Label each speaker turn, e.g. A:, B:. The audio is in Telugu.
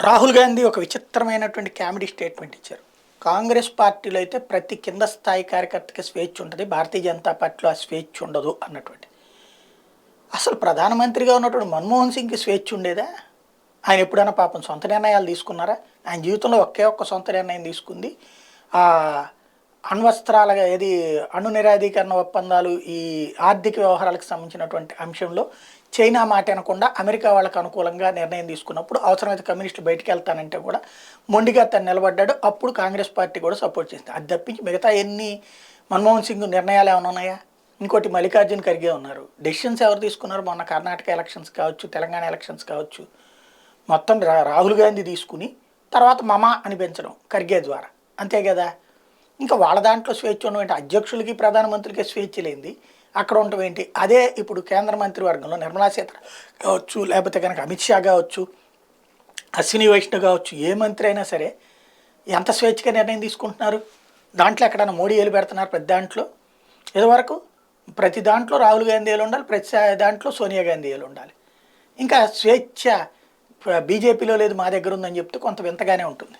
A: రాహుల్ గాంధీ ఒక విచిత్రమైనటువంటి కామెడీ స్టేట్మెంట్ ఇచ్చారు. కాంగ్రెస్ పార్టీలో అయితే ప్రతి కింద స్థాయి కార్యకర్తకి స్వేచ్ఛ ఉంటుంది, భారతీయ జనతా పార్టీలో ఆ స్వేచ్ఛ ఉండదు అన్నటువంటి. అసలు ప్రధానమంత్రిగా ఉన్నటువంటి మన్మోహన్ సింగ్కి స్వేచ్ఛ ఉండేదా? ఆయన ఎప్పుడైనా పాపం సొంత నిర్ణయాలు తీసుకున్నారా? ఆయన జీవితంలో ఒకే ఒక్క సొంత నిర్ణయం తీసుకుంది. ఆ అణ్వస్త్రాలుగా ఏది అణు నిరాధీకరణ ఒప్పందాలు, ఈ ఆర్థిక వ్యవహారాలకు సంబంధించినటువంటి అంశంలో చైనా మాట అనకుండా అమెరికా వాళ్ళకు అనుకూలంగా నిర్ణయం తీసుకున్నప్పుడు అవసరమైతే కమ్యూనిస్టులు బయటికి వెళ్తానంటే కూడా మొండిగా తను నిలబడ్డాడు. అప్పుడు కాంగ్రెస్ పార్టీ కూడా సపోర్ట్ చేసింది. అది తప్పించి మిగతా ఎన్ని మన్మోహన్ సింగ్ నిర్ణయాలు ఏమైనా ఉన్నాయా? ఇంకోటి మల్లికార్జున్ ఖర్గే ఉన్నారు. డెసిషన్స్ ఎవరు తీసుకున్నారు? మొన్న కర్ణాటక ఎలక్షన్స్ కావచ్చు, తెలంగాణ ఎలక్షన్స్ కావచ్చు, మొత్తం రాహుల్ గాంధీ తీసుకుని తర్వాత మమా అని పెంచడం ఖర్గే ద్వారా, అంతే కదా. ఇంకా వాళ్ళ దాంట్లో స్వేచ్ఛ ఉండడం, అధ్యక్షులకి ప్రధానమంత్రికి స్వేచ్ఛ లేనిది అక్కడ ఉండటం ఏంటి? అదే ఇప్పుడు కేంద్ర మంత్రివర్గంలో నిర్మలా సీతారామన్ కావచ్చు, లేకపోతే కనుక అమిత్ షా కావచ్చు, అశ్విని వైష్ణవ్ కావచ్చు, ఏ మంత్రి అయినా సరే ఎంత స్వేచ్ఛగా నిర్ణయం తీసుకుంటున్నారు? దాంట్లో ఎక్కడైనా మోడీ ఏలు పెడుతున్నారు ప్రతి దాంట్లో? ఇదివరకు ప్రతి దాంట్లో రాహుల్ గాంధీ ఏలు ఉండాలి, ప్రతి దాంట్లో సోనియా గాంధీ ఏలు ఉండాలి. ఇంకా స్వేచ్ఛ బీజేపీలో లేదు, మా దగ్గర ఉందని చెప్తే కొంత వింతగానే ఉంటుంది.